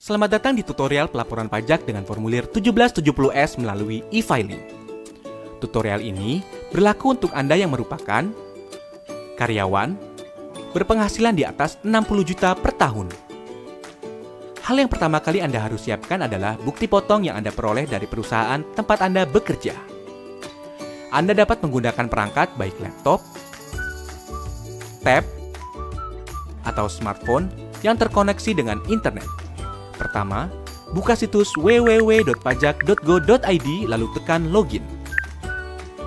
Selamat datang di tutorial pelaporan pajak dengan formulir 1770S melalui e-filing. Tutorial ini berlaku untuk Anda yang merupakan karyawan berpenghasilan di atas 60 juta per tahun. Hal yang pertama kali Anda harus siapkan adalah bukti potong yang Anda peroleh dari perusahaan tempat Anda bekerja. Anda dapat menggunakan perangkat baik laptop, tab, atau smartphone yang terkoneksi dengan internet. Pertama, buka situs www.pajak.go.id lalu tekan login.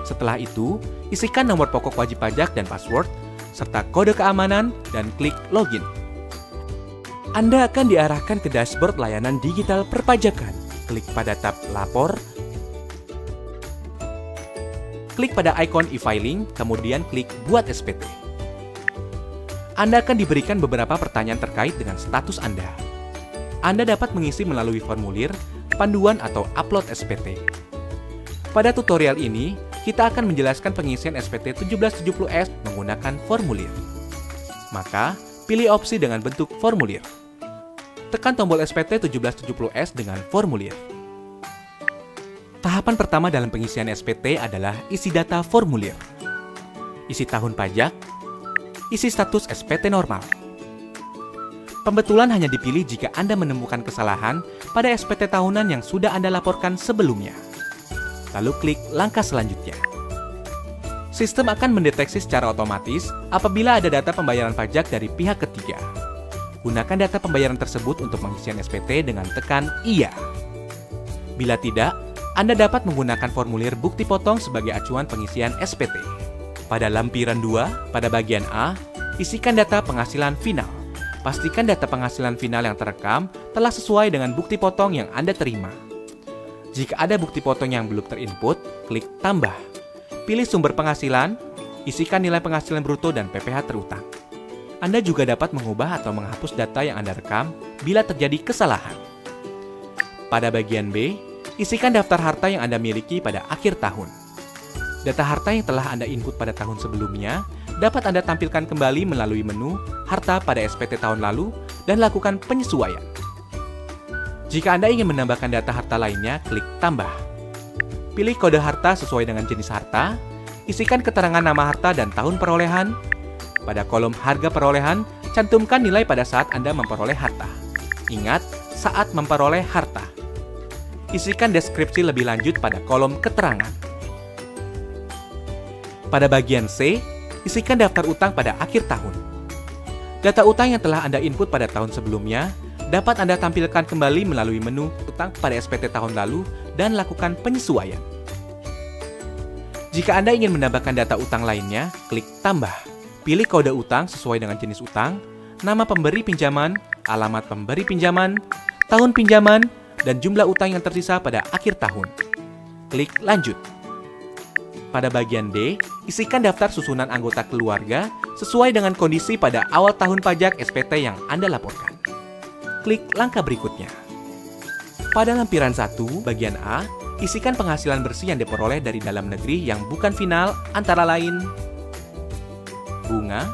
Setelah itu, isikan nomor pokok wajib pajak dan password, serta kode keamanan dan klik login. Anda akan diarahkan ke dashboard layanan digital perpajakan. Klik pada tab Lapor, klik pada ikon e-filing, kemudian klik Buat SPT. Anda akan diberikan beberapa pertanyaan terkait dengan status Anda. Anda dapat mengisi melalui formulir, panduan, atau upload SPT. Pada tutorial ini, kita akan menjelaskan pengisian SPT 1770S menggunakan formulir. Maka, pilih opsi dengan bentuk formulir. Tekan tombol SPT 1770S dengan formulir. Tahapan pertama dalam pengisian SPT adalah isi data formulir. Isi tahun pajak, isi status SPT normal. Pembetulan hanya dipilih jika Anda menemukan kesalahan pada SPT tahunan yang sudah Anda laporkan sebelumnya. Lalu klik langkah selanjutnya. Sistem akan mendeteksi secara otomatis apabila ada data pembayaran pajak dari pihak ketiga. Gunakan data pembayaran tersebut untuk pengisian SPT dengan tekan Iya. Bila tidak, Anda dapat menggunakan formulir bukti potong sebagai acuan pengisian SPT. Pada lampiran 2, pada bagian A, isikan data penghasilan final. Pastikan data penghasilan final yang terekam telah sesuai dengan bukti potong yang Anda terima. Jika ada bukti potong yang belum terinput, klik Tambah. Pilih sumber penghasilan, isikan nilai penghasilan bruto dan PPh terutang. Anda juga dapat mengubah atau menghapus data yang Anda rekam bila terjadi kesalahan. Pada bagian B, isikan daftar harta yang Anda miliki pada akhir tahun. Data harta yang telah Anda input pada tahun sebelumnya dapat Anda tampilkan kembali melalui menu Harta pada SPT tahun lalu dan lakukan penyesuaian. Jika Anda ingin menambahkan data harta lainnya, klik Tambah. Pilih kode harta sesuai dengan jenis harta, isikan keterangan nama harta dan tahun perolehan. Pada kolom harga perolehan, cantumkan nilai pada saat Anda memperoleh harta. Ingat, saat memperoleh harta. Isikan deskripsi lebih lanjut pada kolom keterangan. Pada bagian C, isikan daftar utang pada akhir tahun. Data utang yang telah Anda input pada tahun sebelumnya dapat Anda tampilkan kembali melalui menu utang pada SPT tahun lalu dan lakukan penyesuaian. Jika Anda ingin menambahkan data utang lainnya, klik Tambah. Pilih kode utang sesuai dengan jenis utang, nama pemberi pinjaman, alamat pemberi pinjaman, tahun pinjaman, dan jumlah utang yang tersisa pada akhir tahun. Klik Lanjut. Pada bagian D, isikan daftar susunan anggota keluarga sesuai dengan kondisi pada awal tahun pajak SPT yang Anda laporkan. Klik langkah berikutnya. Pada lampiran 1, bagian A, isikan penghasilan bersih yang diperoleh dari dalam negeri yang bukan final antara lain bunga,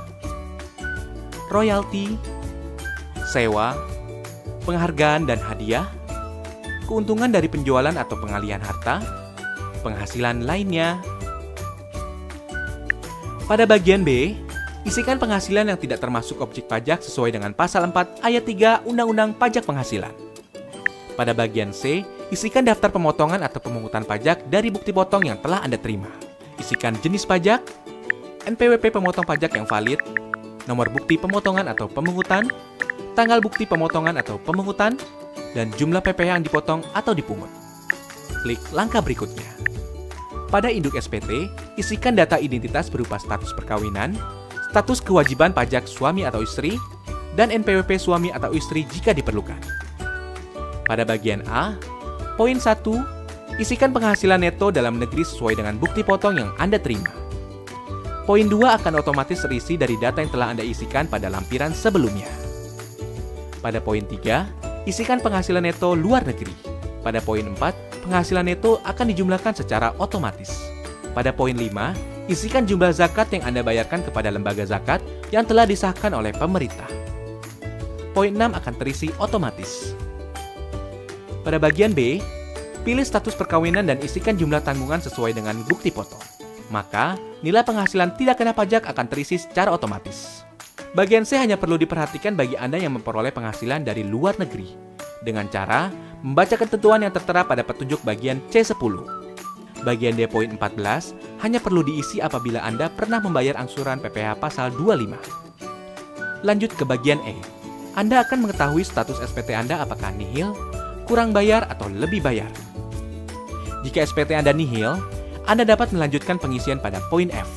royalti, sewa, penghargaan dan hadiah, keuntungan dari penjualan atau pengalihan harta, penghasilan lainnya. Pada bagian B, isikan penghasilan yang tidak termasuk objek pajak sesuai dengan pasal 4 ayat 3 Undang-Undang Pajak Penghasilan. Pada bagian C, isikan daftar pemotongan atau pemungutan pajak dari bukti potong yang telah Anda terima. Isikan jenis pajak, NPWP pemotong pajak yang valid, nomor bukti pemotongan atau pemungutan, tanggal bukti pemotongan atau pemungutan, dan jumlah PPh yang dipotong atau dipungut. Klik langkah berikutnya. Pada induk SPT, isikan data identitas berupa status perkawinan, status kewajiban pajak suami atau istri, dan NPWP suami atau istri jika diperlukan. Pada bagian A, poin 1, isikan penghasilan neto dalam negeri sesuai dengan bukti potong yang Anda terima. Poin 2 akan otomatis terisi dari data yang telah Anda isikan pada lampiran sebelumnya. Pada poin 3, isikan penghasilan neto luar negeri. Pada poin 4, penghasilan neto akan dijumlahkan secara otomatis. Pada poin 5, isikan jumlah zakat yang Anda bayarkan kepada lembaga zakat yang telah disahkan oleh pemerintah. Poin 6 akan terisi otomatis. Pada bagian B, pilih status perkawinan dan isikan jumlah tanggungan sesuai dengan bukti foto. Maka, nilai penghasilan tidak kena pajak akan terisi secara otomatis. Bagian C hanya perlu diperhatikan bagi Anda yang memperoleh penghasilan dari luar negeri, dengan cara membaca ketentuan yang tertera pada petunjuk bagian C10. Bagian D poin 14 hanya perlu diisi apabila Anda pernah membayar angsuran PPh pasal 25. Lanjut ke bagian E. Anda akan mengetahui status SPT Anda apakah nihil, kurang bayar, atau lebih bayar. Jika SPT Anda nihil, Anda dapat melanjutkan pengisian pada poin F.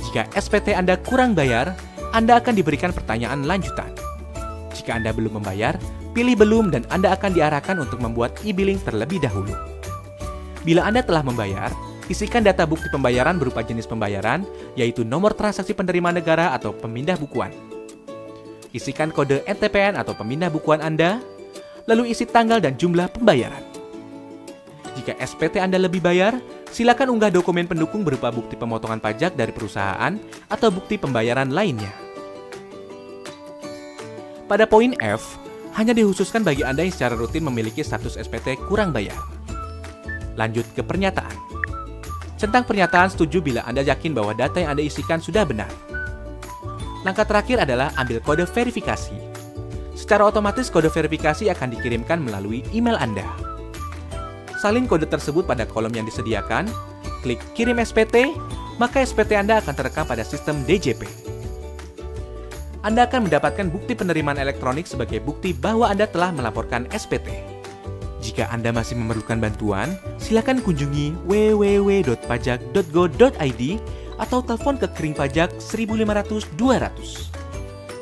Jika SPT Anda kurang bayar, Anda akan diberikan pertanyaan lanjutan. Jika Anda belum membayar, pilih belum dan Anda akan diarahkan untuk membuat e-billing terlebih dahulu. Bila Anda telah membayar, isikan data bukti pembayaran berupa jenis pembayaran, yaitu nomor transaksi penerima negara atau pemindah bukuan. Isikan kode NTPN atau pemindah bukuan Anda, lalu isi tanggal dan jumlah pembayaran. Jika SPT Anda lebih bayar, silakan unggah dokumen pendukung berupa bukti pemotongan pajak dari perusahaan atau bukti pembayaran lainnya. Pada poin F, hanya dikhususkan bagi Anda yang secara rutin memiliki status SPT kurang bayar. Lanjut ke pernyataan. Centang pernyataan setuju bila Anda yakin bahwa data yang Anda isikan sudah benar. Langkah terakhir adalah ambil kode verifikasi. Secara otomatis kode verifikasi akan dikirimkan melalui email Anda. Salin kode tersebut pada kolom yang disediakan, klik kirim SPT, maka SPT Anda akan terekam pada sistem DJP. Anda akan mendapatkan bukti penerimaan elektronik sebagai bukti bahwa Anda telah melaporkan SPT. Jika Anda masih memerlukan bantuan, silakan kunjungi www.pajak.go.id atau telepon ke Kering Pajak 1500 200.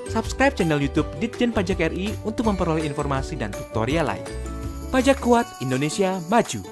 Subscribe channel YouTube Ditjen Pajak RI untuk memperoleh informasi dan tutorial lain. Pajak kuat, Indonesia maju.